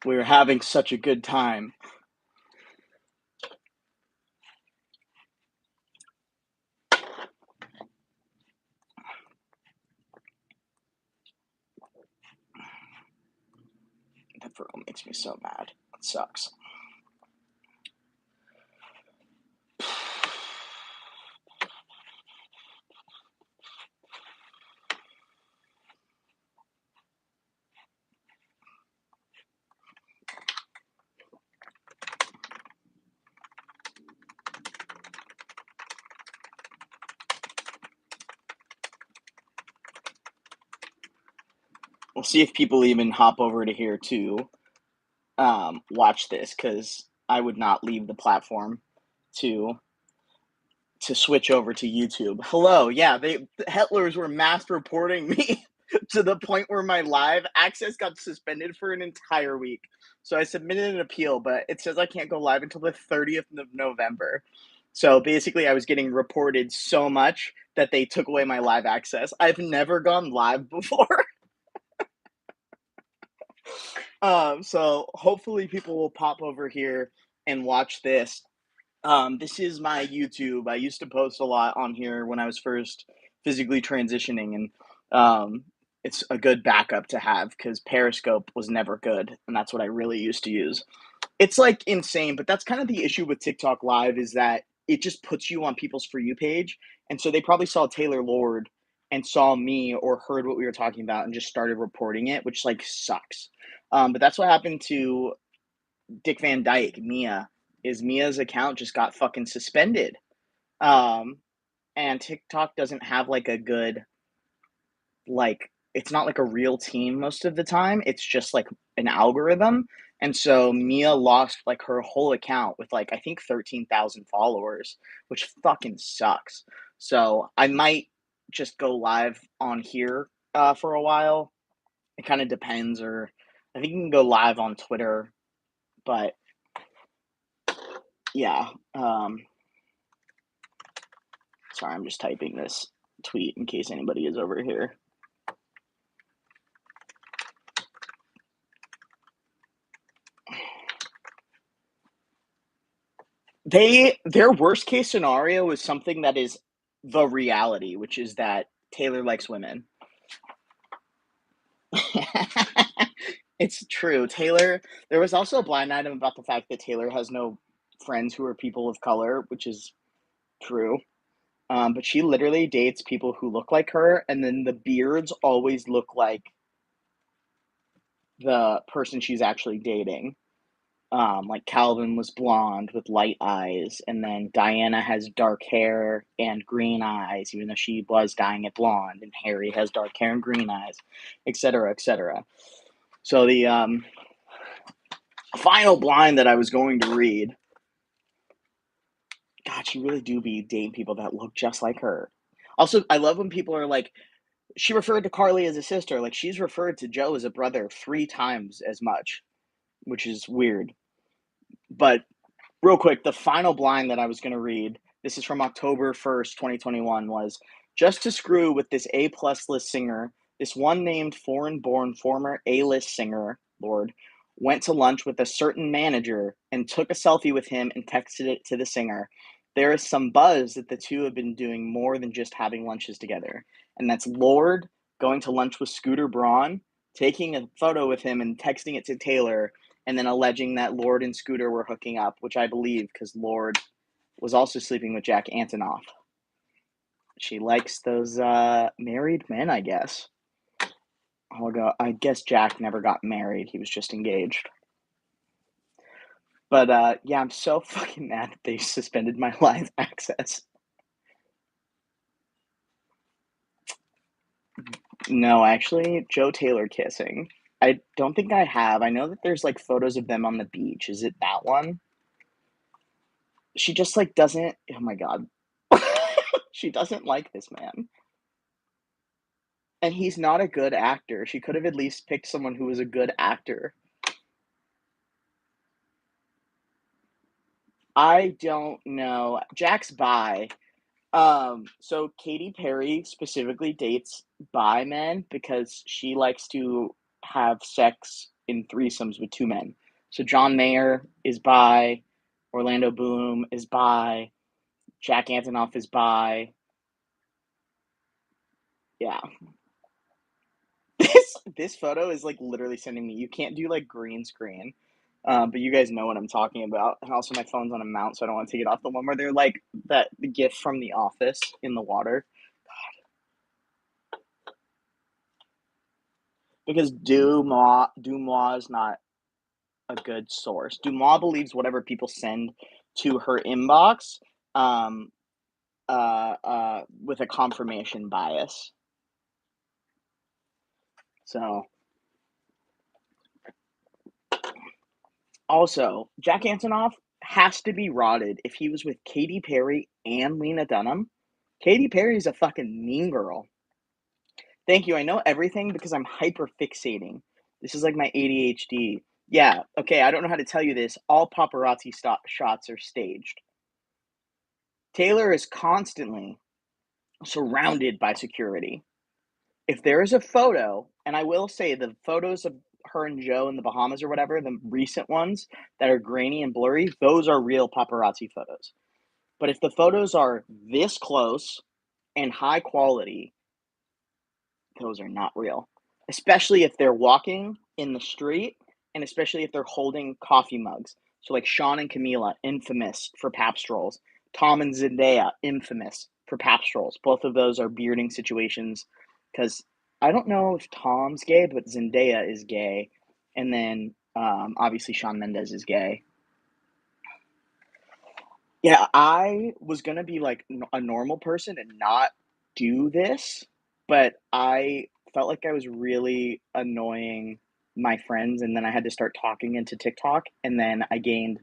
We were having such a good time. That girl makes me so mad. It sucks. We'll see if people even hop over to here to watch this, because I would not leave the platform to switch over to YouTube. Hello, yeah, the Hetlers were mass reporting me to the point where my live access got suspended for an entire week. So I submitted an appeal, but it says I can't go live until the 30th of November. So basically, I was getting reported so much that they took away my live access. I've never gone live before. So hopefully people will pop over here and watch this. This is my YouTube. I used to post a lot on here when I was first physically transitioning, and it's a good backup to have because Periscope was never good, and that's what I really used to use. It's like insane, but that's kind of the issue with TikTok Live is that it just puts you on people's For You page, and so they probably saw Taylor Lorde and saw me or heard what we were talking about and just started reporting it, which like sucks. But that's what happened to Dick Van Dyke, Mia. Is Mia's account just got fucking suspended. Um, and TikTok doesn't have like a good, like, it's not like a real team most of the time. It's just like an algorithm. And so Mia lost like her whole account with like I think 13,000 followers, which fucking sucks. So I might just go live on here for a while. It kind of depends, or I think you can go live on Twitter, but yeah. Sorry, I'm just typing this tweet in case anybody is over here. Their worst case scenario is something that is the reality, which is that Taylor likes women. It's true. Taylor, there was also a blind item about the fact that Taylor has no friends who are people of color, which is true. But she literally dates people who look like her, and then the beards always look like the person she's actually dating. Like Calvin was blonde with light eyes, and then Diana has dark hair and green eyes, even though she was dyeing it blonde, and Harry has dark hair and green eyes, etc., etc. So the final blind that I was going to read, God, she really do be dating people that look just like her. Also, I love when people are like, she referred to Carly as a sister, like she's referred to Joe as a brother 3 times as much, which is weird. But real quick, the final blind that I was going to read, this is from October 1st, 2021, was just to screw with this A-plus list singer, this one named foreign-born former A-list singer, Lorde, went to lunch with a certain manager and took a selfie with him and texted it to the singer. There is some buzz that the two have been doing more than just having lunches together. And that's Lorde going to lunch with Scooter Braun, taking a photo with him and texting it to Taylor, and then alleging that Lorde and Scooter were hooking up, which I believe because Lorde was also sleeping with Jack Antonoff. She likes those married men, I guess. I guess Jack never got married. He was just engaged. But yeah, I'm so fucking mad that they suspended my live access. No, actually, Joe Taylor kissing. I don't think I have. I know that there's like photos of them on the beach. Is it that one? She just like doesn't. Oh my god. She doesn't like this man. And he's not a good actor. She could have at least picked someone who was a good actor. I don't know. Jack's bi. So Katy Perry specifically dates bi men because she likes to have sex in threesomes with two men. So John Mayer is bi, Orlando Bloom is bi, Jack Antonoff is bi. Yeah. This photo is like literally sending me. You can't do like green screen, but you guys know what I'm talking about. And also, my phone's on a mount, so I don't want to take it off. The one where they're like that the gif from The Office in the water, because Dumois is not a good source. Dumois believes whatever people send to her inbox, um, with a confirmation bias. So also, Jack Antonoff has to be rotted if he was with Katy Perry and Lena Dunham. Katy Perry's a fucking mean girl. Thank you. I know everything because I'm hyper fixating. This is like my ADHD. Yeah, okay, I don't know how to tell you this. All paparazzi shots are staged. Taylor is constantly surrounded by security. If there is a photo, and I will say the photos of her and Joe in the Bahamas or whatever, the recent ones that are grainy and blurry, those are real paparazzi photos. But if the photos are this close and high quality, those are not real. Especially if they're walking in the street and especially if they're holding coffee mugs. So like Sean and Camila, infamous for pap strolls. Tom and Zendaya, infamous for pap strolls. Both of those are bearding situations because I don't know if Tom's gay, but Zendaya is gay. And then obviously Shawn Mendes is gay. Yeah, I was gonna be like a normal person and not do this, but I felt like I was really annoying my friends, and then I had to start talking into TikTok, and then I gained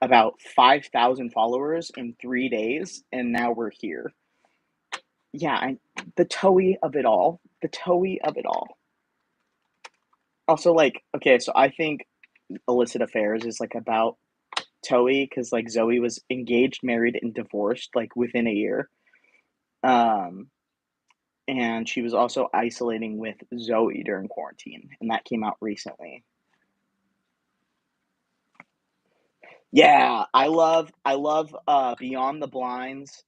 about 5,000 followers in 3 days, and now we're here. Yeah, the Toey of it all. The Toey of it all. Also, like, okay, so I think illicit affairs is like about Toey because like Zoe was engaged, married, and divorced like within a year. Um, and she was also isolating with Zoe during quarantine, and that came out recently. Yeah, I love Beyond the Blinds.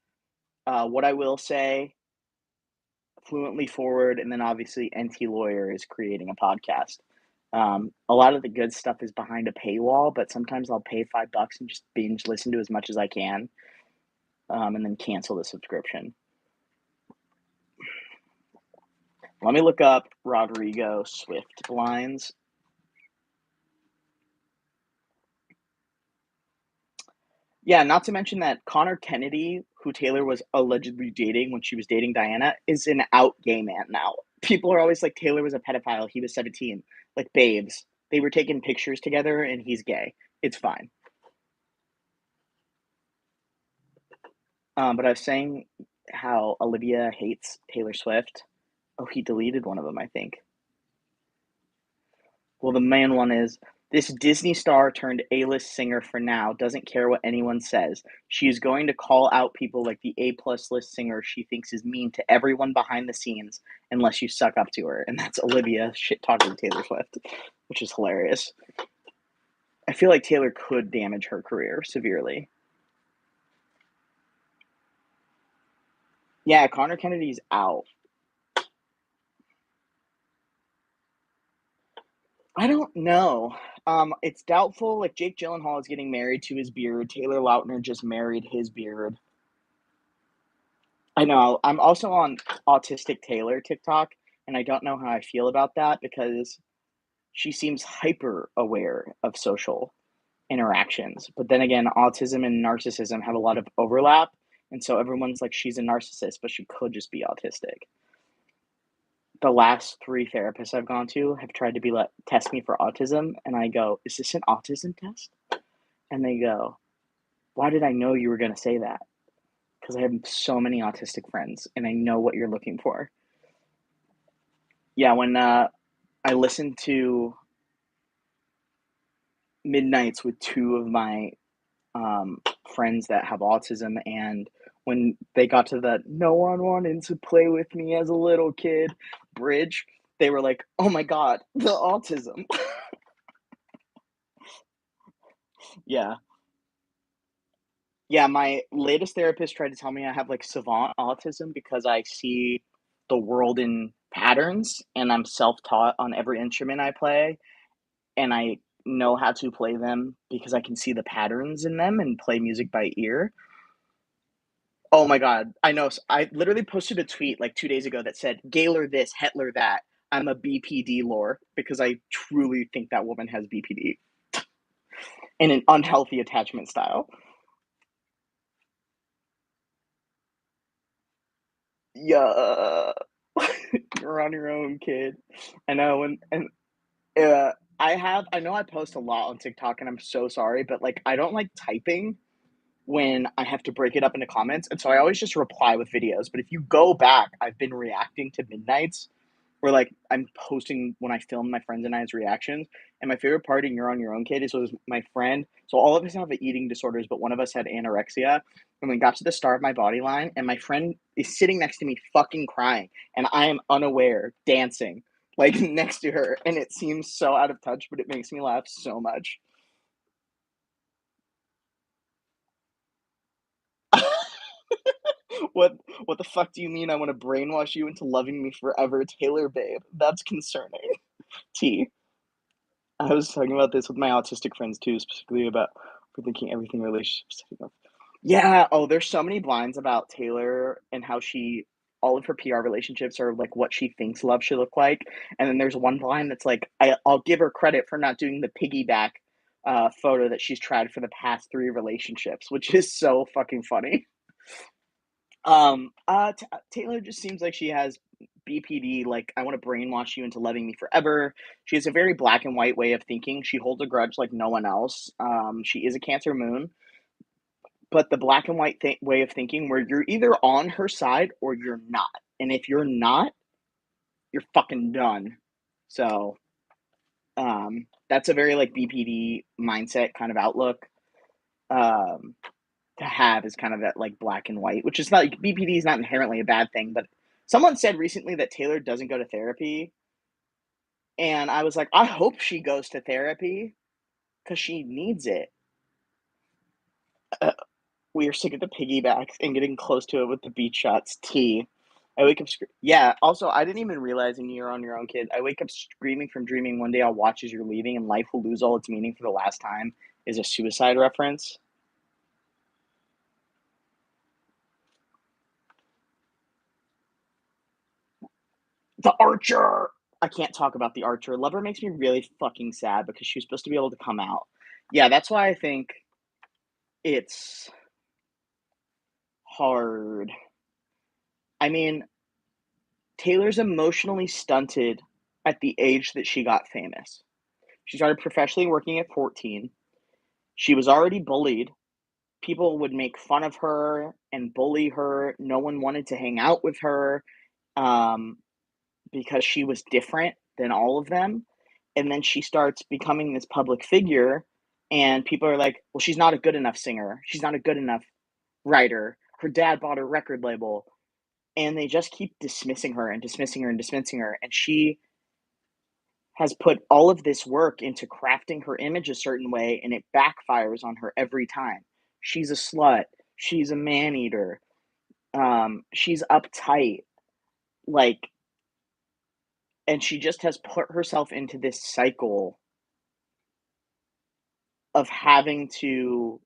What I will say, Fluently Forward, and then obviously NT Lawyer is creating a podcast. A lot of the good stuff is behind a paywall, but sometimes I'll pay $5 and just binge listen to as much as I can, and then cancel the subscription. Let me look up Rodrigo Swift blinds. Yeah, not to mention that Connor Kennedy, who Taylor was allegedly dating when she was dating Diana, is an out gay man now. People are always like, Taylor was a pedophile. He was 17. Like, babes. They were taking pictures together and he's gay. It's fine. But I was saying how Olivia hates Taylor Swift. Oh, he deleted one of them, I think. Well, the main one is this Disney star turned A-list singer for now doesn't care what anyone says. She is going to call out people like the A-plus list singer she thinks is mean to everyone behind the scenes unless you suck up to her. And that's Olivia shit talking Taylor Swift, which is hilarious. I feel like Taylor could damage her career severely. Yeah, Connor Kennedy's out. I don't know. It's doubtful. Like Jake Gyllenhaal is getting married to his beard. Taylor Lautner just married his beard. I know. I'm also on Autistic Taylor TikTok, and I don't know how I feel about that because she seems hyper aware of social interactions. But then again, autism and narcissism have a lot of overlap, and so everyone's like she's a narcissist, but she could just be autistic. The last three therapists I've gone to have tried to be like test me for autism, and I go, "Is this an autism test?" And they go, "Why did I know you were going to say that?" Because I have so many autistic friends, and I know what you're looking for. Yeah, when I listened to Midnights with two of my friends that have autism, and when they got to the "No one wanted to play with me as a little kid" bridge, they were like, "Oh my god, the autism!" Yeah. Yeah, my latest therapist tried to tell me I have, like, savant autism because I see the world in patterns, and I'm self-taught on every instrument I play, and I know how to play them because I can see the patterns in them and play music by ear. Oh my god, I know, I literally posted a tweet, like, 2 days ago that said, "Gaylor this, Hetler that. I'm a BPD lore," because I truly think that woman has BPD in an unhealthy attachment style. Yeah. You're on your own, kid. I know, and, uh, I know I post a lot on TikTok, and I'm so sorry, but, like, I don't like typing when I have to break it up into comments, and so I always just reply with videos, but if you go back, I've been reacting to Midnights where like I'm posting when I film my friends and I's reactions. And my favorite part in You're on Your Own Kid is was my friend. So all of us have eating disorders, but one of us had anorexia. And we got to the Star of My Body line, and my friend is sitting next to me, fucking crying, and I am unaware dancing like next to her, and it seems so out of touch, but it makes me laugh so much. What the fuck do you mean? I want to brainwash you into loving me forever, Taylor babe? That's concerning. T. I was talking about this with my autistic friends too, specifically about overthinking everything relationships. Yeah. Oh, there's so many blinds about Taylor and how she, all of her PR relationships are like what she thinks love should look like. And then there's one blind that's like, I'll give her credit for not doing the piggyback photo that she's tried for the past three relationships, which is so fucking funny. Taylor just seems like she has BPD, like, I wanna brainwash you into loving me forever. She has a very black and white way of thinking. She holds a grudge like no one else. She is a Cancer moon, but the black and white way of thinking where you're either on her side or you're not. And if you're not, you're fucking done. So, that's a very, like, BPD mindset kind of outlook, um, to have is kind of that, like, black and white, which is not like BPD is not inherently a bad thing, but someone said recently that Taylor doesn't go to therapy, and I was like, "I hope she goes to therapy because she needs it." Uh, we are sick of the piggybacks and getting close to it with the beach shots. T. I wake up yeah, also, I didn't even realize in You're on Your Own Kid, I wake up screaming from dreaming one day I'll watch as you're leaving and life will lose all its meaning for the last time is a suicide reference. The Archer! I can't talk about The Archer. Lover makes me really fucking sad because she was supposed to be able to come out. Yeah, that's why I think it's hard. I mean, Taylor's emotionally stunted at the age that she got famous. She started professionally working at 14. She was already bullied. People would make fun of her and bully her. No one wanted to hang out with her. Um, because she was different than all of them. And then she starts becoming this public figure, and people are like, well, she's not a good enough singer. She's not a good enough writer. Her dad bought her record label. And they just keep dismissing her and dismissing her and dismissing her. And she has put all of this work into crafting her image a certain way, and it backfires on her every time. She's a slut. She's a man eater. She's uptight. Like, and she just has put herself into this cycle of having to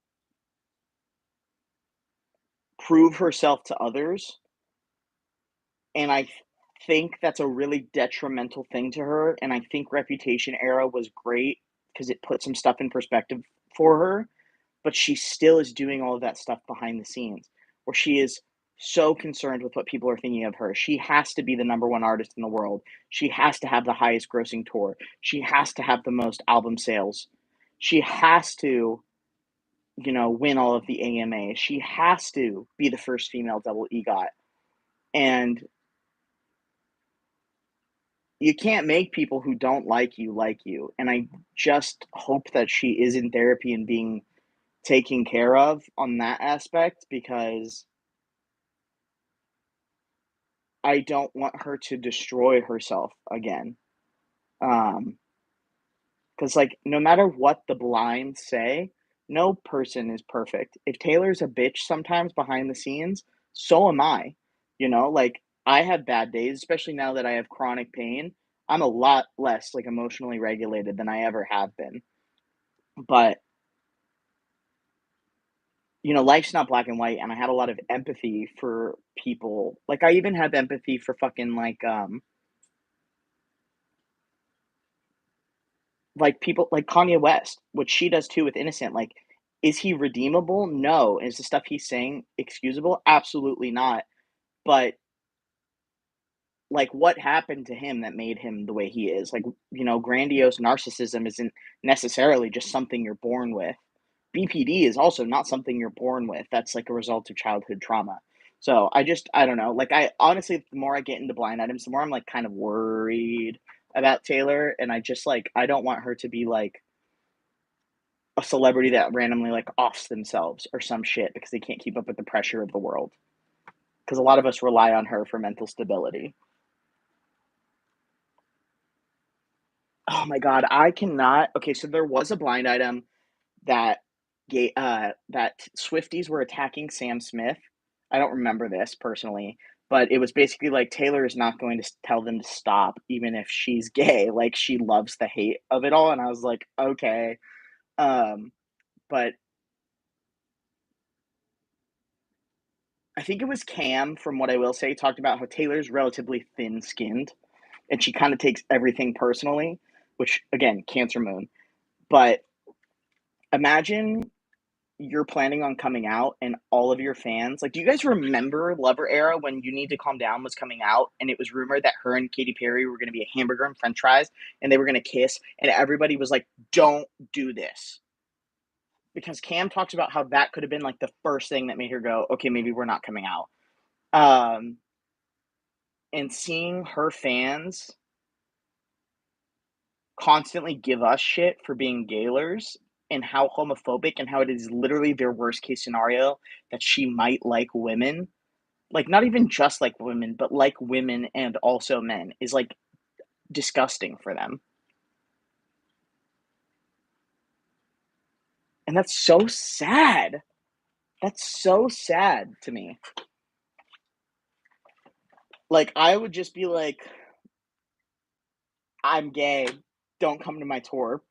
prove herself to others, and I think that's a really detrimental thing to her, and I think Reputation era was great because it put some stuff in perspective for her, but she still is doing all of that stuff behind the scenes, where she is so concerned with what people are thinking of her. She has to be the number 1 artist in the world. She has to have the highest grossing tour. She has to have the most album sales. She has to win all of the AMAs. She has to be the first female double EGOT. And you can't make people who don't like you like you. And I just hope that she is in therapy and being taken care of on that aspect because I don't want her to destroy herself again. Because, like, no matter what the blinds say, no person is perfect. If Taylor's a bitch sometimes behind the scenes, so am I. You know, like I have bad days, especially now that I have chronic pain. I'm a lot less like emotionally regulated than I ever have been. But, you know, life's not black and white and I have a lot of empathy for people. Like I even have empathy for fucking like people like Kanye West, what she does too with Innocent. Like, is he redeemable? No. Is the stuff he's saying excusable? Absolutely not. But like what happened to him that made him the way he is? Like, you know, grandiose narcissism isn't necessarily just something you're born with. BPD is also not something you're born with. That's like a result of childhood trauma. So I don't know. Like I honestly, the more I get into blind items, the more I'm like kind of worried about Taylor, and I just like I don't want her to be like a celebrity that randomly like offs themselves or some shit because they can't keep up with the pressure of the world. Because a lot of us rely on her for mental stability. Oh my god, I cannot. Okay, so there was a blind item that that Swifties were attacking Sam Smith. I don't remember this personally, but it was basically like Taylor is not going to tell them to stop, even if she's gay. Like she loves the hate of it all, and I was like, okay. Um, but I think it was Cam, from what I will say, talked about how Taylor's relatively thin skinned, and she kind of takes everything personally, which again, Cancer Moon. But imagine you're planning on coming out and all of your fans, like, do you guys remember Lover Era when You Need to Calm Down was coming out and it was rumored that her and Katy Perry were going to be a hamburger and french fries and they were going to kiss and everybody was like, don't do this. Because Cam talks about how that could have been like the first thing that made her go, okay, maybe we're not coming out. Um, and seeing her fans constantly give us shit for being gaylers and how homophobic and how it is literally their worst case scenario that she might like women, like not even just like women, but like women and also men, is like disgusting for them. And that's so sad. That's so sad to me. Like I would just be like, I'm gay. Don't come to my tour.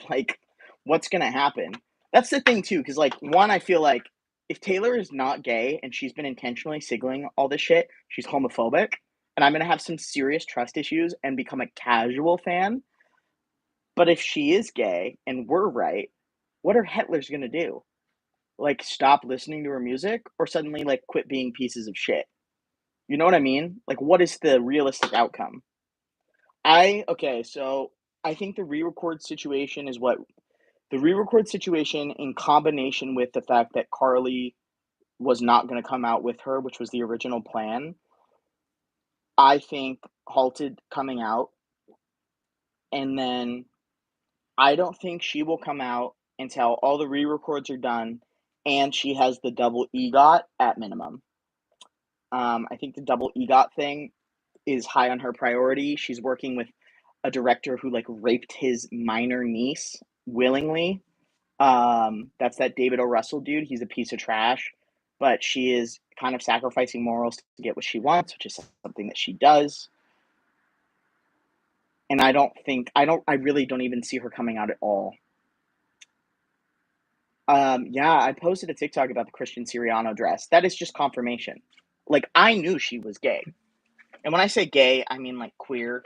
Like, what's gonna happen? That's the thing too, because like one, I feel like if Taylor is not gay and she's been intentionally signaling all this shit, she's homophobic, and I'm gonna have some serious trust issues and become a casual fan. But if she is gay and we're right, what are Hitlers gonna do? Like stop listening to her music or suddenly like quit being pieces of shit? You know what I mean? Like what is the realistic outcome? Okay, so I think the re-record situation in combination with the fact that Carly was not going to come out with her, which was the original plan, I think halted coming out. And then I don't think she will come out until all the re-records are done and she has the double EGOT at minimum. I think the double EGOT thing is high on her priority. She's working with a director who like raped his minor niece willingly. That's that David O. Russell dude. He's a piece of trash, but she is kind of sacrificing morals to get what she wants, which is something that she does. And I really don't even see her coming out at all. Yeah, I posted a TikTok about the Christian Siriano dress. That is just confirmation. Like, I knew she was gay. And when I say gay, I mean like queer.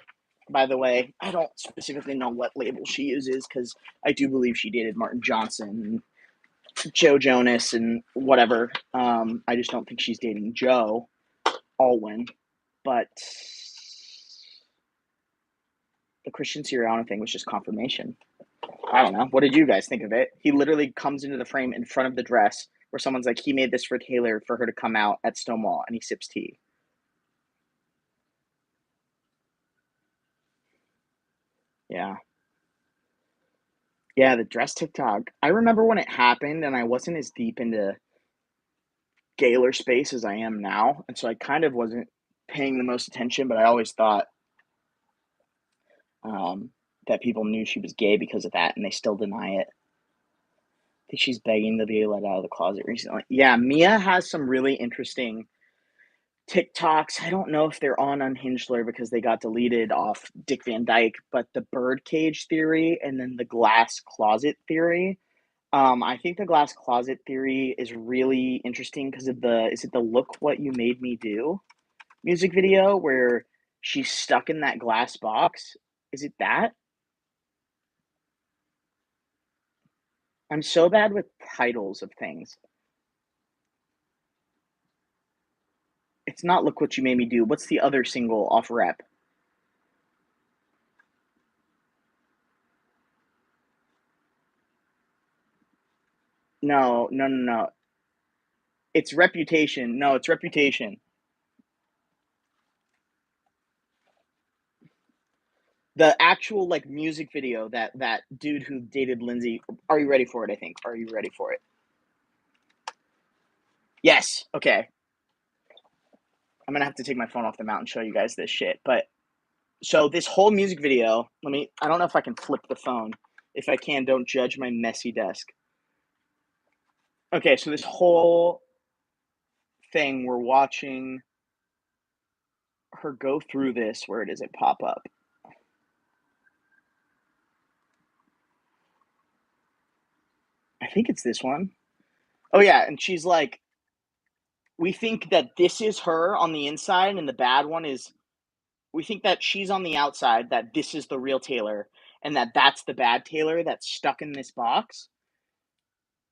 By the way, I don't specifically know what label she uses because I do believe she dated Martin Johnson and Joe Jonas and whatever. I just don't think she's dating Joe Alwyn. But the Christian Siriano thing was just confirmation. I don't know. What did you guys think of it? He literally comes into the frame in front of the dress where someone's like, he made this for Taylor for her to come out at Stonewall, and he sips tea. Yeah. Yeah, the dress TikTok. I remember when it happened, and I wasn't as deep into Gaylor space as I am now, and so I kind of wasn't paying the most attention, but I always thought um, that people knew she was gay because of that, and they still deny it. think she's begging to be let out of the closet recently. Yeah, Mia has some really interesting TikToks. I don't know if they're on Unhinged Lore because they got deleted off Dick Van Dyke, but the birdcage theory and then the glass closet theory. I think the glass closet theory is really interesting because of the is it the Look What You Made Me Do music video where she's stuck in that glass box? Is it that? I'm so bad with titles of things. It's not Look What You Made Me Do. What's the other single off Rep? No, no, no, no. It's Reputation. No, it's Reputation. The actual like music video that dude who dated Lindsay. Are you ready for it? I think. Are you ready for it? Yes. Okay. I'm gonna have to take my phone off the mount and show you guys this shit. But so this whole music video. Let me. I don't know if I can flip the phone. If I can, don't judge my messy desk. Okay. So this whole thing, we're watching her go through this. Where does it pop up? I think it's this one. Oh yeah, and she's like, we think that this is her on the inside, and the bad one is we think that she's on the outside, that this is the real Taylor, and that that's the bad Taylor that's stuck in this box.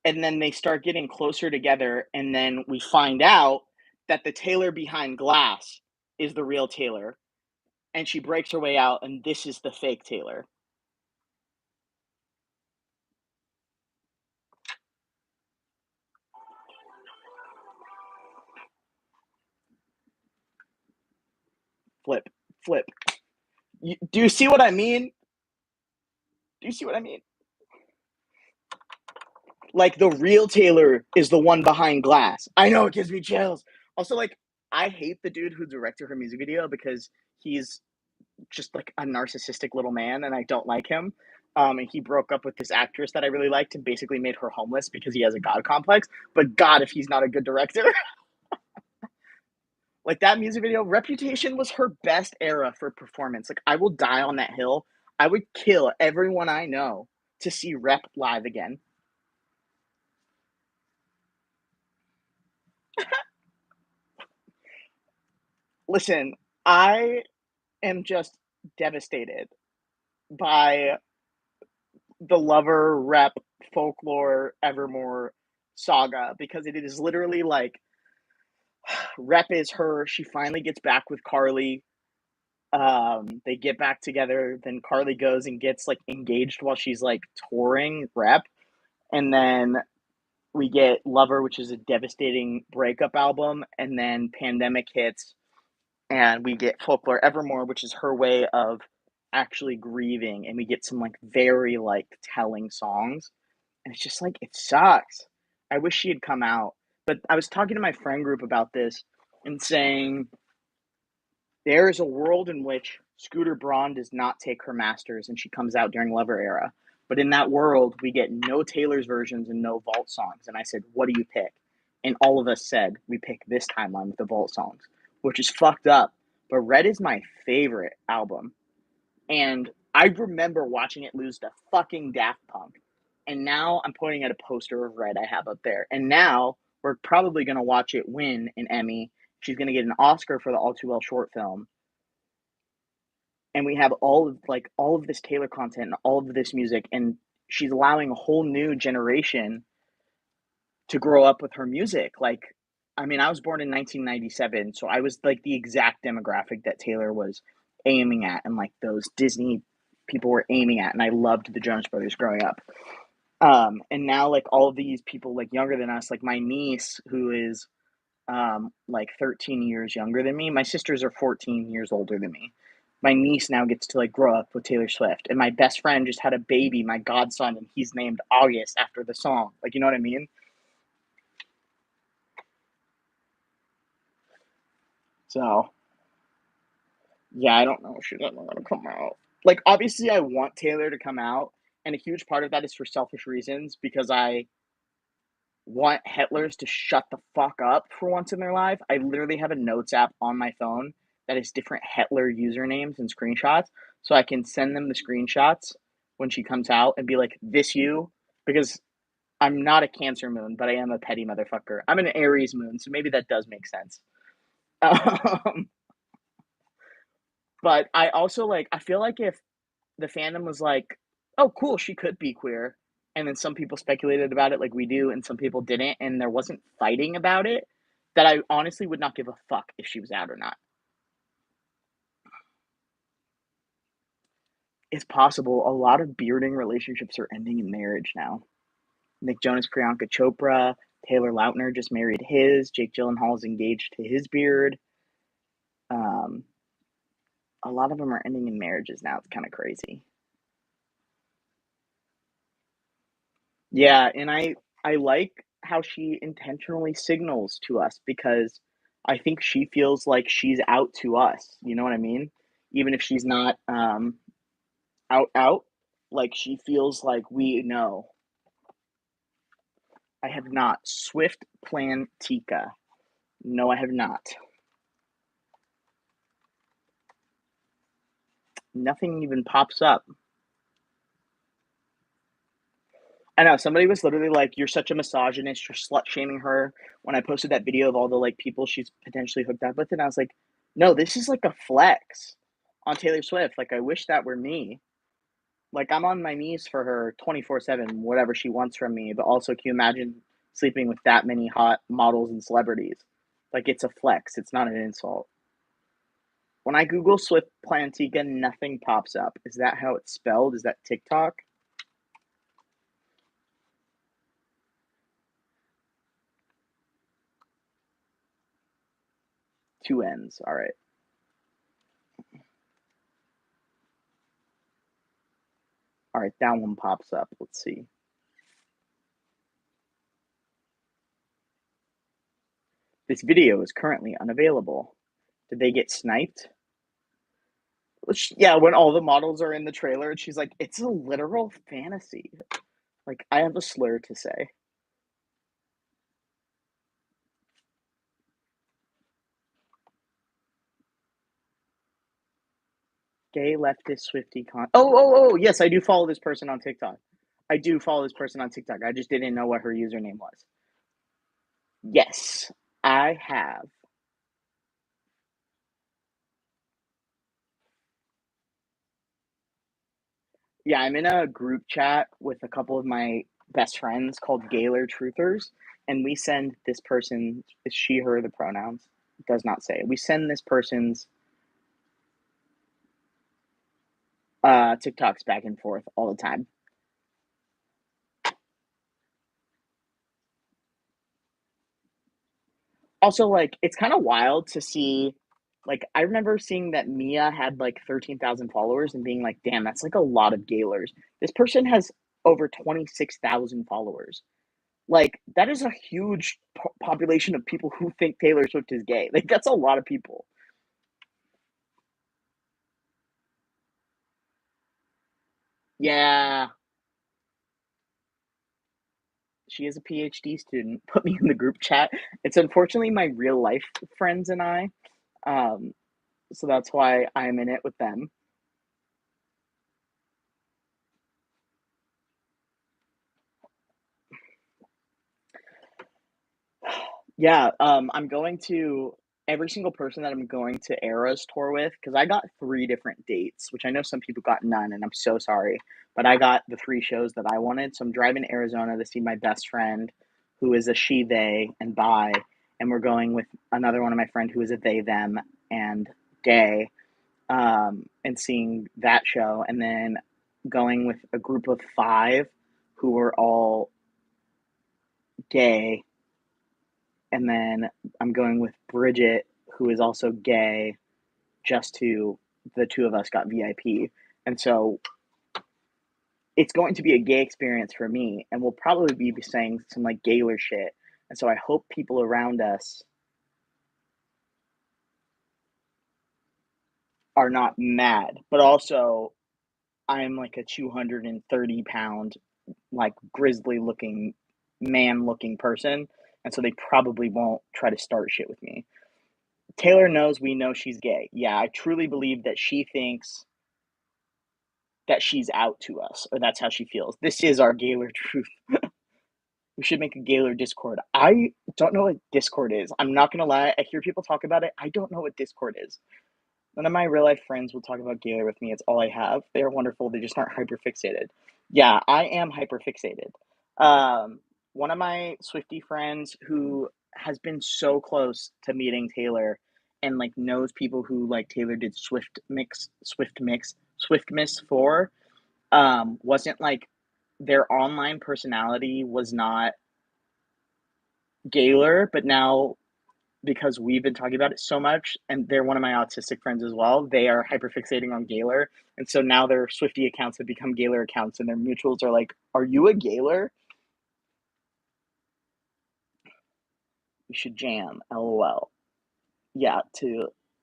And then they start getting closer together, and then we find out that the Taylor behind glass is the real Taylor, and she breaks her way out, and this is the fake Taylor. Flip, flip. Do you see what I mean? Do you see what I mean? Like the real Taylor is the one behind glass. I know it gives me chills. Also, like I hate the dude who directed her music video because he's just like a narcissistic little man, and I don't like him. And he broke up with this actress that I really liked and basically made her homeless because he has a god complex. But God, if he's not a good director, like that music video, Reputation was her best era for performance. Like I will die on that hill. I would kill everyone I know to see Rep live again. Listen, I am just devastated by the Lover Rep Folklore Evermore saga because it is literally like Rep is her. She finally gets back with Carly. They get back together. Then Carly goes and gets like engaged while she's like touring Rep, and then we get Lover, which is a devastating breakup album, and then Pandemic hits, and we get Folklore Evermore, which is her way of actually grieving, and we get some like very like telling songs, and it's just like it sucks. I wish she had come out, but I was talking to my friend group about this and saying there is a world in which Scooter Braun does not take her masters and she comes out during Lover era. But in that world, we get no Taylor's versions and no Vault songs. And I said, what do you pick? And all of us said, we pick this timeline with the Vault songs, which is fucked up. But Red is my favorite album. And I remember watching it lose to fucking Daft Punk. And now I'm pointing at a poster of Red I have up there. And now we're probably going to watch it win an Emmy. She's going to get an Oscar for the All Too Well short film, and we have all of this Taylor content and all of this music, and she's allowing a whole new generation to grow up with her music. Like, I mean, I was born in 1997, so I was like the exact demographic that Taylor was aiming at, and like those Disney people were aiming at, and I loved the Jonas Brothers growing up. And now like all of these people like younger than us, like my niece who is like 13 years younger than me. My sisters are 14 years older than me. My niece now gets to like grow up with Taylor Swift, and my best friend just had a baby, my godson, and he's named August after the song. Like, you know what I mean? So yeah, I don't know if she's ever gonna come out. Like, obviously, I want Taylor to come out, and a huge part of that is for selfish reasons because I want Hitlers to shut the fuck up for once in their life, I literally have a notes app on my phone that is different Hitler usernames and screenshots, so I can send them the screenshots when she comes out and be like, "This you?" Because I'm not a Cancer moon, but I am a petty motherfucker. I'm an Aries moon, so maybe that does make sense. Um, but I also like, I feel like if the fandom was like, "Oh, cool, she could be queer," and then some people speculated about it like we do, and some people didn't, and there wasn't fighting about it, that I honestly would not give a fuck if she was out or not. It's possible. A lot of bearding relationships are ending in marriage now. Nick Jonas, Priyanka Chopra, Taylor Lautner just married his. Jake Gyllenhaal is engaged to his beard. Um, a lot of them are ending in marriages now. It's kind of crazy. Yeah, and I like how she intentionally signals to us because I think she feels like she's out to us. You know what I mean? Even if she's not out, like she feels like we know. I have not. Swift Plantica. No, I have not. Nothing even pops up. I know somebody was literally like, "You're such a misogynist. You're slut shaming her." When I posted that video of all the like people she's potentially hooked up with, and I was like, "No, this is like a flex on Taylor Swift. Like, I wish that were me. Like, I'm on my knees for her 24/7, whatever she wants from me. But also, can you imagine sleeping with that many hot models and celebrities? Like, it's a flex. It's not an insult." When I Google Swift Plantica, nothing pops up. Is that how it's spelled? Is that TikTok? Two N's. All right. All right, that one pops up. Let's see. This video is currently unavailable. Did they get sniped? Yeah, when all the models are in the trailer and she's like, it's a literal fantasy. Like, I have a slur to say. Gay leftist Swifty con. Oh, yes, I do follow this person on TikTok. I do follow this person on TikTok. I just didn't know what her username was. Yes, I have. Yeah, I'm in a group chat with a couple of my best friends called Gaylor Truthers, and we send this person, is she, her, the pronouns? It does not say. We send this person's TikToks back and forth all the time. Also, like, it's kind of wild to see. Like, I remember seeing that Mia had like 13,000 followers and being like, damn, that's like a lot of Gaylors. This person has over 26,000 followers. Like, that is a huge population of people who think Taylor Swift is gay. Like, that's a lot of people. Yeah, she is a PhD student. Put me in the group chat. It's unfortunately my real life friends and I. Um, so that's why I'm in it with them. Yeah, I'm going to every single person that I'm going to Eras tour with because I got three different dates, which I know some people got none, and I'm so sorry. But I got the three shows that I wanted. So I'm driving to Arizona to see my best friend, who is a she, they, and bi, and we're going with another one of my friend who is a they, them, and gay, and seeing that show, and then going with a group of five who were all gay, and then I'm going with Bridget, who is also gay, just to the two of us got VIP. And so it's going to be a gay experience for me, and we'll probably be saying some like gayer shit. And so I hope people around us are not mad, but also I'm like a 230 pound, like grizzly looking man-looking person, and so they probably won't try to start shit with me. Taylor knows we know she's gay. Yeah, I truly believe that she thinks that she's out to us, or that's how she feels. This is our Gaylor truth. We should make a Gaylor Discord. I don't know what Discord is. I'm not gonna lie. I hear people talk about it. I don't know what Discord is. None of my real life friends will talk about Gaylor with me. It's all I have. They're wonderful. They just aren't hyper fixated. Yeah, I am hyper fixated. Um, One of my Swifty friends who has been so close to meeting Taylor and like knows people who like Taylor did Swift Miss for, wasn't like their online personality was not Gaylor, but now because we've been talking about it so much, and they're one of my autistic friends as well, they are hyperfixating on Gaylor. And so now their Swifty accounts have become Gaylor accounts, and their mutuals are like, "Are you a Gaylor? You should jam." LOL. Yeah,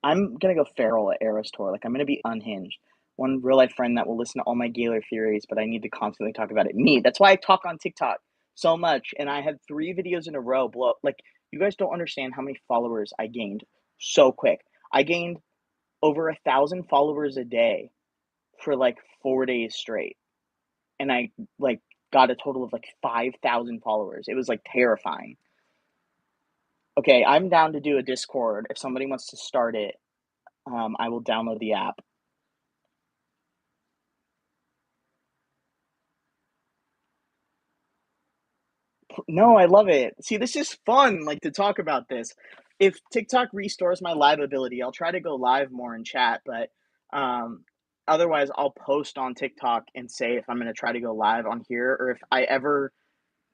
I'm gonna go feral at Eras Tour. Like I'm gonna be unhinged. One real life friend that will listen to all my Gaylor theories, but I need to constantly talk about it. Me. That's why I talk on TikTok so much, and I had 3 videos in a row blow. Like you guys don't understand how many followers I gained so quick. I gained over 1,000 followers a day for like 4 days straight, and I like got a total of like 5,000 followers. It was like terrifying. Okay, I'm down to do a Discord. If somebody wants to start it, I will download the app. No, I love it. See, this is fun, like to talk about this. If TikTok restores my live ability, I'll try to go live more and chat, but um, otherwise, I'll post on TikTok and say if I'm going to try to go live on here, or if I ever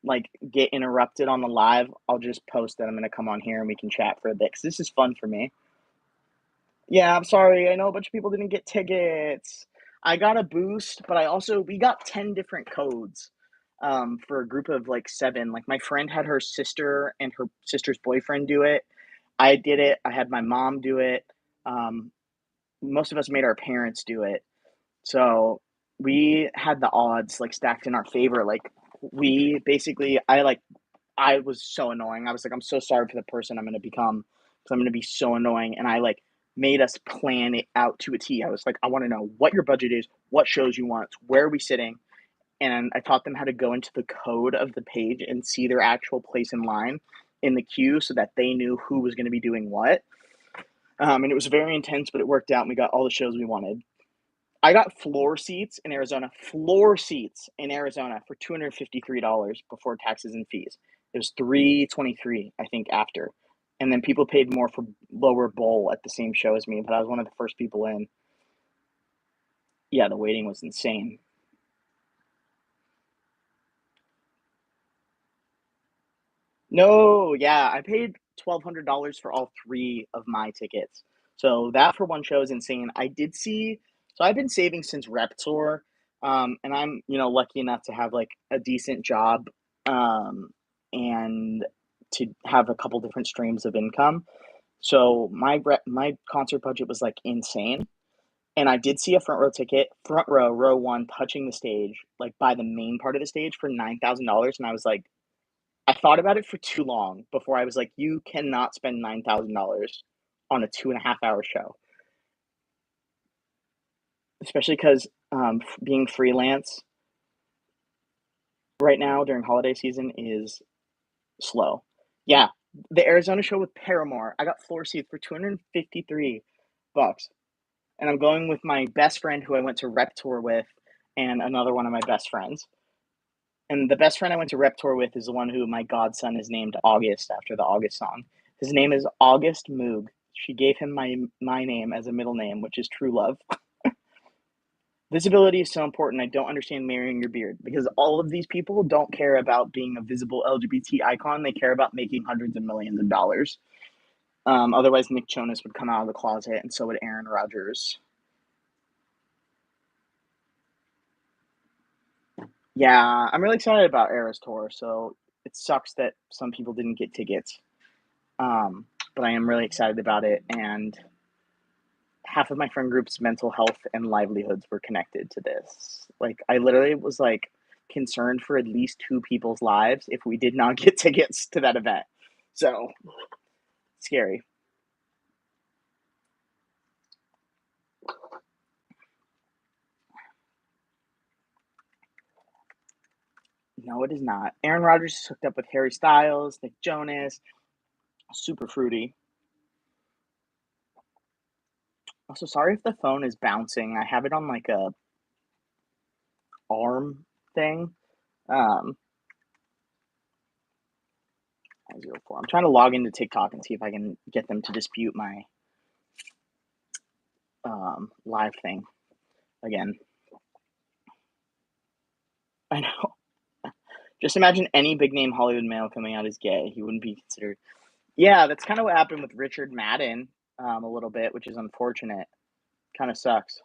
like get interrupted on the live, I'll just post that I'm going to come on here and we can chat for a bit because this is fun for me. Yeah, I'm sorry. I know a bunch of people didn't get tickets. I got a boost, but we got 10 different codes for a group of like 7. Like my friend had her sister and her sister's boyfriend do it. I did it. I had my mom do it. Um, Most of us made our parents do it. So we had the odds like stacked in our favor. Like we basically, I was so annoying. I was like, I'm so sorry for the person I'm going to become because I'm going to be so annoying. And I like made us plan it out to a T. I was like, I want to know what your budget is, what shows you want, where are we sitting. And I taught them how to go into the code of the page and see their actual place in line in the queue so that they knew who was going to be doing what. And it was very intense, but it worked out and we got all the shows we wanted. I got floor seats in Arizona for $253 before taxes and fees. It was 323, I think, after. And then people paid more for lower bowl at the same show as me, but I was one of the first people in. Yeah, the waiting was insane. No, yeah, I paid $1,200 for all 3 of my tickets. So that for one show is insane. So I've been saving since Rep Tour, and I'm, lucky enough to have like a decent job, and to have a couple different streams of income. So my concert budget was like insane, and I did see a front row ticket, front row, row 1, touching the stage, like by the main part of the stage for $9,000, and I was like, I thought about it for too long before I was like, you cannot spend $9,000 on a 2.5 hour show, especially because being freelance right now during holiday season is slow. Yeah, the Arizona show with Paramore, I got floor seats for 253 bucks, and I'm going with my best friend who I went to Rep Tour with, and another one of my best friends. And the best friend I went to Rep Tour with is the one who my godson is named August after the August song. His name is August Moog. She gave him my name as a middle name, which is true love. Visibility is so important. I don't understand marrying your beard because all of these people don't care about being a visible LGBT icon. They care about making hundreds of millions of dollars. Otherwise, Nick Jonas would come out of the closet, and so would Aaron Rodgers. Yeah, I'm really excited about Eras Tour. So it sucks that some people didn't get tickets. But I am really excited about it, and half of my friend group's mental health and livelihoods were connected to this. Like, I literally was like, concerned for at least two people's lives if we did not get tickets to that event. So scary. No, it is not. Aaron Rodgers is hooked up with Harry Styles, Nick Jonas, super fruity. Also, sorry if the phone is bouncing. I have it on like a arm thing. Um, 904. I'm trying to log into TikTok and see if I can get them to dispute my live thing again. I know. Just imagine any big name Hollywood male coming out as gay. He wouldn't be considered. Yeah, that's kind of what happened with Richard Madden a little bit, which is unfortunate. Kind of sucks.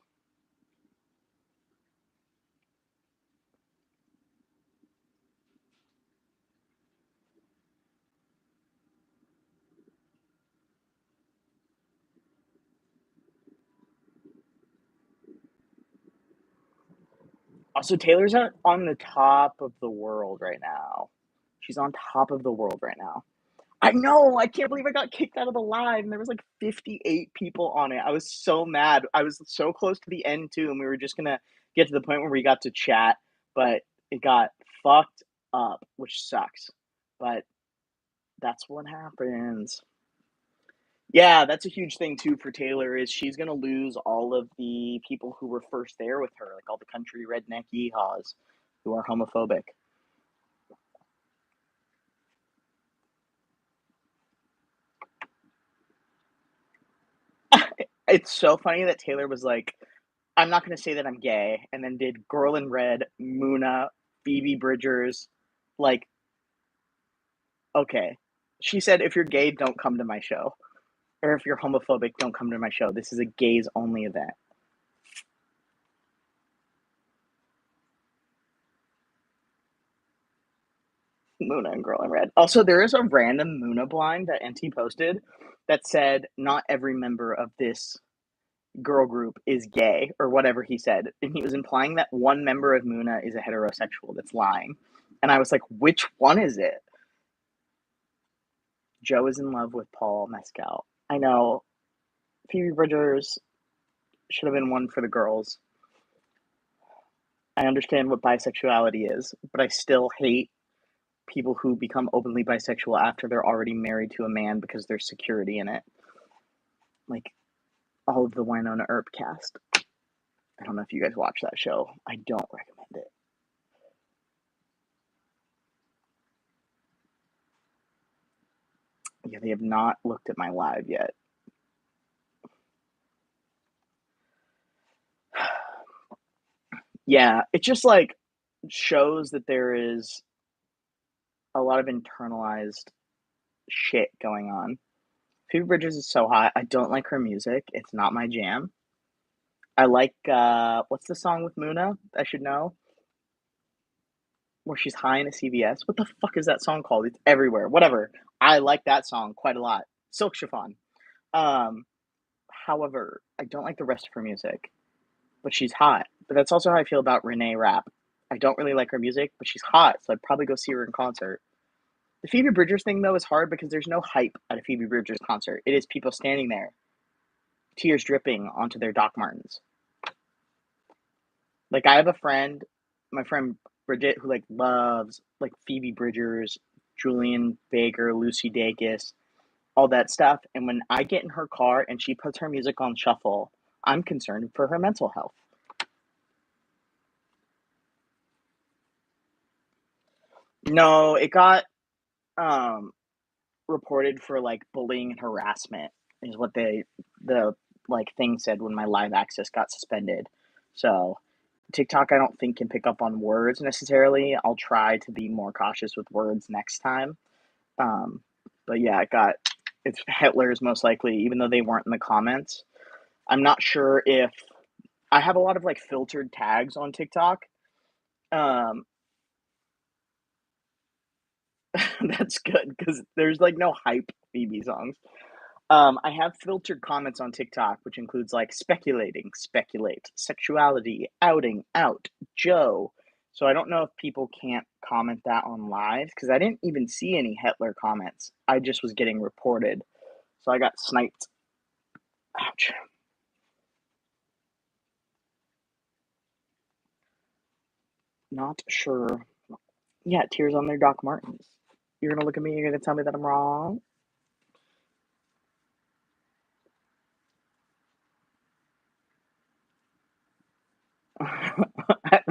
Also, Taylor's on the top of the world right now. She's on top of the world right now. I know. I can't believe I got kicked out of the live, and there was like 58 people on it. I was so mad. I was so close to the end too, and we were just gonna get to the point where we got to chat, but it got fucked up, which sucks. But that's what happens. Yeah, that's a huge thing too for Taylor is she's gonna lose all of the people who were first there with her, like all the country redneck yeehaws who are homophobic. It's so funny that Taylor was like, I'm not gonna say that I'm gay, and then did Girl in Red, Muna, Phoebe Bridgers, like, okay. She said, if you're gay, don't come to my show. Or if you're homophobic, don't come to my show. This is a gays only event. Muna and Girl in Red. Also, there is a random Muna blind that NT posted that said not every member of this girl group is gay or whatever he said. And he was implying that one member of Muna is a heterosexual that's lying. And I was like, which one is it? Joe is in love with Paul Mescal. I know. Phoebe Bridgers should have been one for the girls. I understand what bisexuality is, but I still hate people who become openly bisexual after they're already married to a man because there's security in it. Like all of the Winona Earp cast. I don't know if you guys watch that show. I don't recommend it. Yeah, they have not looked at my live yet. Yeah, it just like shows that there is a lot of internalized shit going on. Phoebe Bridgers is so hot. I don't like her music. It's not my jam. I like what's the song with Muna? I should know. Where she's high in a CVS. What the fuck is that song called? It's everywhere. Whatever. I like that song quite a lot. Silk Chiffon. Um, However, I don't like the rest of her music, but she's hot. But that's also how I feel about Renee Rapp. I don't really like her music, but she's hot, so I'd probably go see her in concert. The Phoebe Bridgers thing though is hard because there's no hype at a Phoebe Bridgers concert. It is people standing there, tears dripping onto their Doc Martens. Like I have a friend, my friend Bridget, who like loves like Phoebe Bridgers, Julian Baker, Lucy Dacus, all that stuff. And when I get in her car and she puts her music on shuffle, I'm concerned for her mental health. No, it got um reported for like bullying and harassment is what the like thing said when my live access got suspended. So TikTok I don't think can pick up on words necessarily. I'll try to be more cautious with words next time. Um but yeah, it's Hitler's most likely, even though they weren't in the comments. I'm not sure if I have a lot of like filtered tags on TikTok. Um that's good because there's like no hype Phoebe songs. I have filtered comments on TikTok, which includes like speculating, speculate, sexuality, outing, out, Joe, So I don't know if people can't comment that on live because I didn't even see any Hitler comments. I just was getting reported. So I got sniped. Ouch. Not sure. Yeah, tears on their Doc Martens. You're gonna look at me, you're gonna tell me that I'm wrong?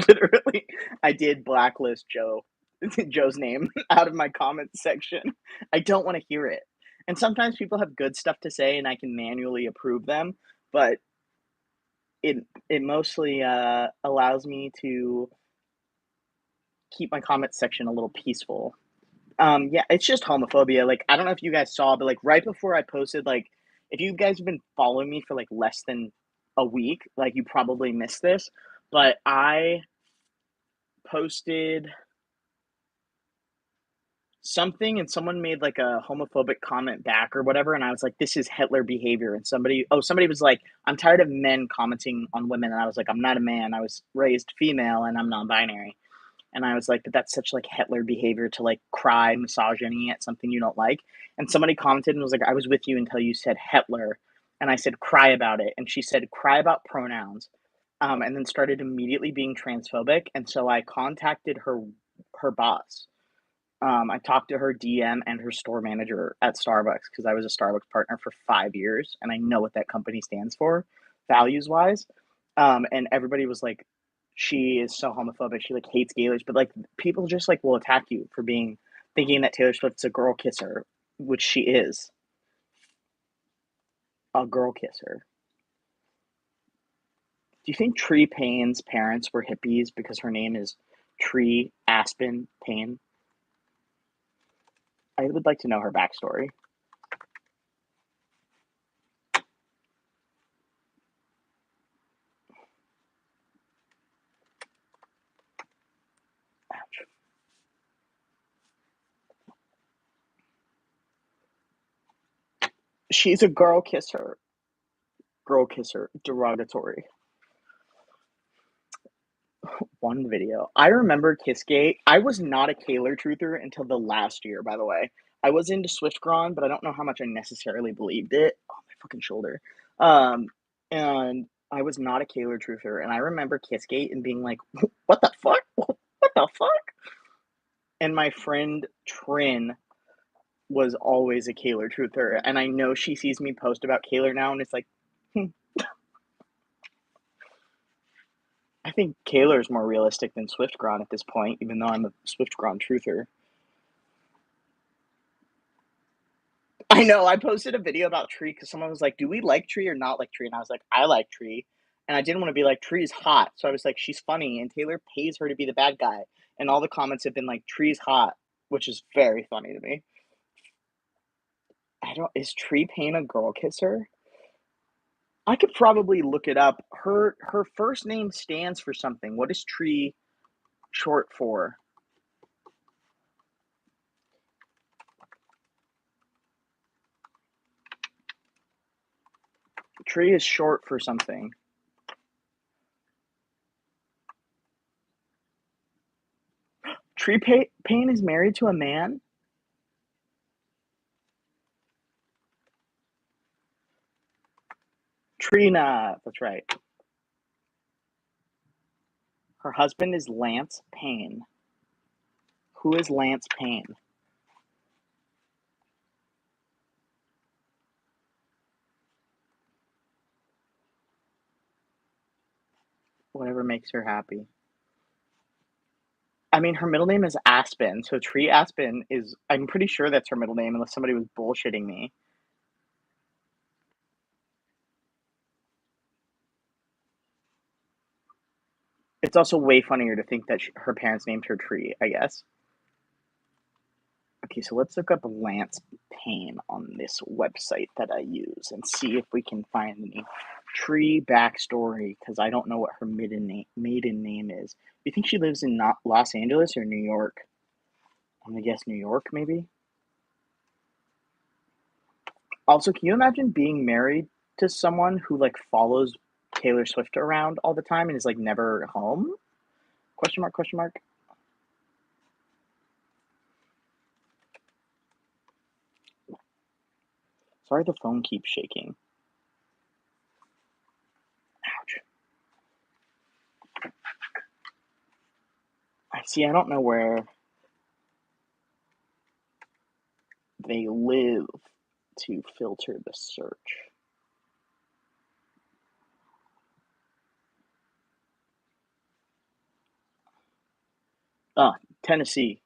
Literally, I did blacklist Joe's name out of my comments section. I don't want to hear it. And sometimes people have good stuff to say and I can manually approve them, but it mostly allows me to keep my comment section a little peaceful. Yeah, it's just homophobia. Like, I don't know if you guys saw, but like right before I posted, like, if you guys have been following me for like less than a week, like, you probably missed this, but I posted something and someone made like a homophobic comment back or whatever. And I was like, this is Hitler behavior. And somebody was like, I'm tired of men commenting on women. And I was like, I'm not a man. I was raised female and I'm non binary. And I was like, but that's such like Hitler behavior to like cry misogyny at something you don't like. And somebody commented and was like, I was with you until you said Hitler. And I said, cry about it. And she said, cry about pronouns. And then started immediately being transphobic. And so I contacted her boss. I talked to her DM and her store manager at Starbucks because I was a Starbucks partner for 5 years and I know what that company stands for, values wise. And everybody was like, she is so homophobic. She like hates Gaelish, but like people just like will attack you for being thinking that Taylor Swift's a girl kisser, which she is a girl kisser. Do you think Tree Payne's parents were hippies because her name is Tree Aspen Payne? I would like to know her backstory. She's a girl kisser. Girl kisser. Derogatory. One video. I remember Kissgate. I was not a Kaler truther until the last year, by the way. I was into SwiftGron, but I don't know how much I necessarily believed it. Oh, my fucking shoulder. Um, and I was not a Kaler truther. And I remember Kissgate and being like, what the fuck? What the fuck? And my friend Trin was always a Kaler truther. And I know she sees me post about Kaler now, and it's like, hmm, I think Kaler is more realistic than SwiftGron at this point, even though I'm a SwiftGron truther. I know. I posted a video about Tree because someone was like, "Do we like Tree or not like Tree?" And I was like, "I like Tree," and I didn't want to be like, "Tree's hot," so I was like, "She's funny," and Taylor pays her to be the bad guy, and all the comments have been like, "Tree's hot," which is very funny to me. I don't. Is Tree Payne a girl kisser? I could probably look it up. Her first name stands for something. What is Tree short for? Tree is short for something. Payne is married to a man? Trina, that's right. Her husband is Lance Payne. Who is Lance Payne? Whatever makes her happy. I mean, her middle name is Aspen, so Tree Aspen is. I'm pretty sure that's her middle name, unless somebody was bullshitting me. It's also way funnier to think that her parents named her Tree, I guess. Okay, so let's look up Lance Payne on this website that I use and see if we can find any Tree backstory because I don't know what her maiden name is. You think she lives in not Los Angeles or New York? I'm gonna guess New York, maybe. Also, can you imagine being married to someone who like follows Taylor Swift around all the time and is like never home? Question mark, question mark. Sorry, the phone keeps shaking. Ouch. I see, I don't know where they live to filter the search. Ah, Tennessee.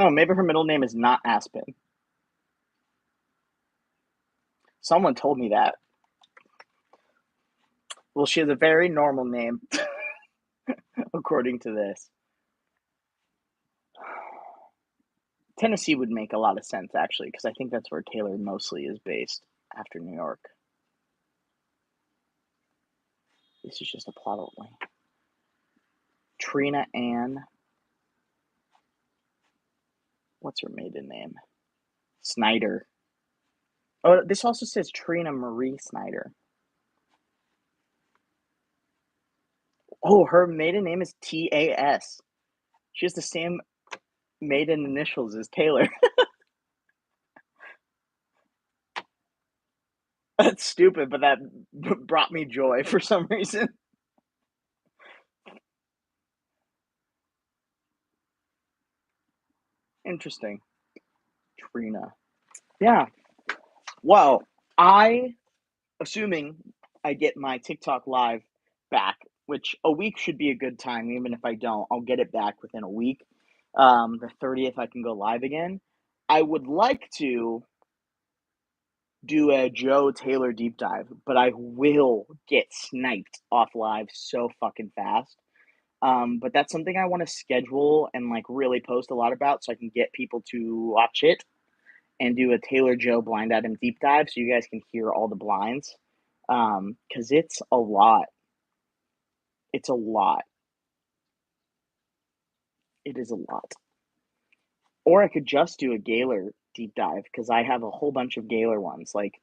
Oh, maybe her middle name is not Aspen. Someone told me that. Well, she has a very normal name, according to this. Tennessee would make a lot of sense, actually, because I think that's where Taylor mostly is based after New York. This is just a plot only. Trina Ann. What's her maiden name? Snyder. Oh, this also says Trina Marie Snyder. Oh, her maiden name is TAS. She has the same maiden initials as Taylor. That's stupid, but that brought me joy for some reason. Interesting. Trina. Yeah. Well, assuming I get my TikTok live back, which a week should be a good time. Even if I don't, I'll get it back within a week. The 30th, I can go live again. I would like to do a Joe Taylor deep dive, but I will get sniped off live so fucking fast. But that's something I want to schedule and like really post a lot about so I can get people to watch it and do a Taylor Joe blind item deep dive so you guys can hear all the blinds. Because it's a lot. It's a lot. It is a lot. Or I could just do a Gaylor deep dive because I have a whole bunch of Gaylor ones. Like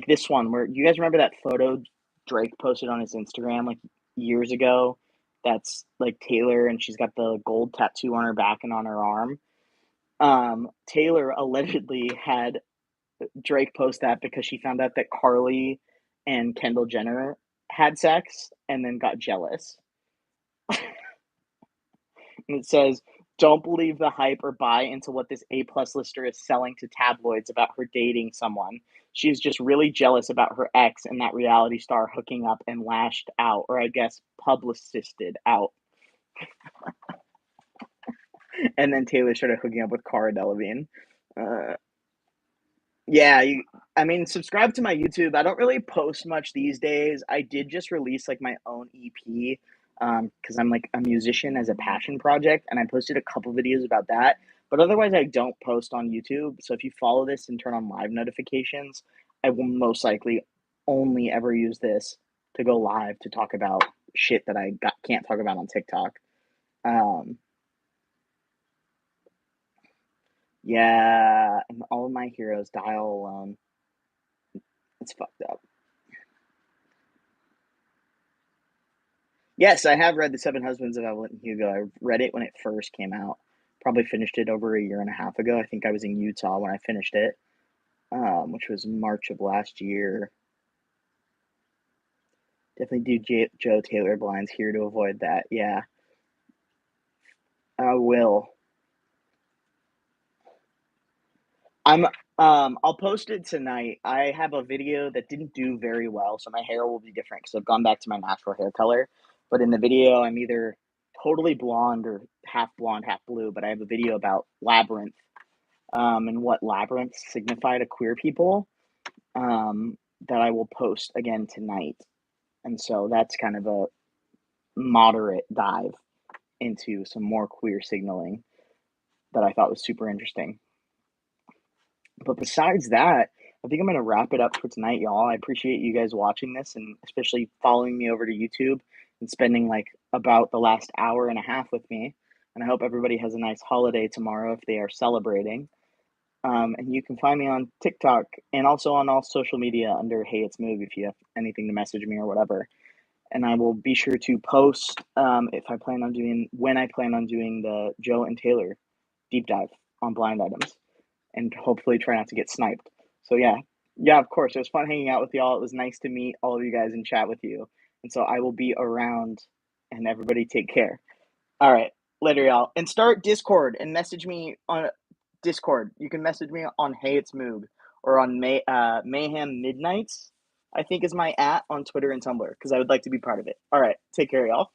this one where you guys remember that photo Drake posted on his Instagram like years ago? That's like Taylor and she's got the gold tattoo on her back and on her arm. Taylor allegedly had Drake post that because she found out that Carly and Kendall Jenner had sex and then got jealous. And it says, "Don't believe the hype or buy into what this A-plus lister is selling to tabloids about her dating someone. She's just really jealous about her ex and that reality star hooking up and lashed out, or I guess publicisted out." And then Taylor started hooking up with Cara Delevingne. Uh, yeah, I mean, subscribe to my YouTube. I don't really post much these days. I did just release like my own EP because I'm like a musician as a passion project, and I posted a couple videos about that. But otherwise, I don't post on YouTube. So if you follow this and turn on live notifications, I will most likely only ever use this to go live to talk about shit that can't talk about on TikTok. Um, yeah, and all of my heroes die all alone. It's fucked up. Yes, I have read The Seven Husbands of Evelyn Hugo. I read it when it first came out. Probably finished it over a year and a half ago. I think I was in Utah when I finished it, which was March of last year. Definitely do Joe Taylor blinds here to avoid that. Yeah, I will. I'm I'll post it tonight. I have a video that didn't do very well, so my hair will be different because I've gone back to my natural hair color. But in the video, I'm either totally blonde or half blonde, half blue. But I have a video about labyrinth and what labyrinths signify to queer people that I will post again tonight. And so that's kind of a moderate dive into some more queer signaling that I thought was super interesting. But besides that, I think I'm going to wrap it up for tonight, y'all. I appreciate you guys watching this and especially following me over to YouTube and spending like about the last hour and a half with me. And I hope everybody has a nice holiday tomorrow if they are celebrating. And you can find me on TikTok and also on all social media under Hey It's Moog if you have anything to message me or whatever. and I will be sure to post if I plan on doing when I plan on doing the Joe and Taylor deep dive on blind items, and hopefully try not to get sniped. So yeah, of course, it was fun hanging out with y'all. It was nice to meet all of you guys and chat with you. And so I will be around, and everybody take care. All right, later, y'all. And start Discord and message me on Discord. You can message me on Hey It's Moog or on Mayhem Midnights, I think is my @ on Twitter and Tumblr, because I would like to be part of it. All right, take care, y'all.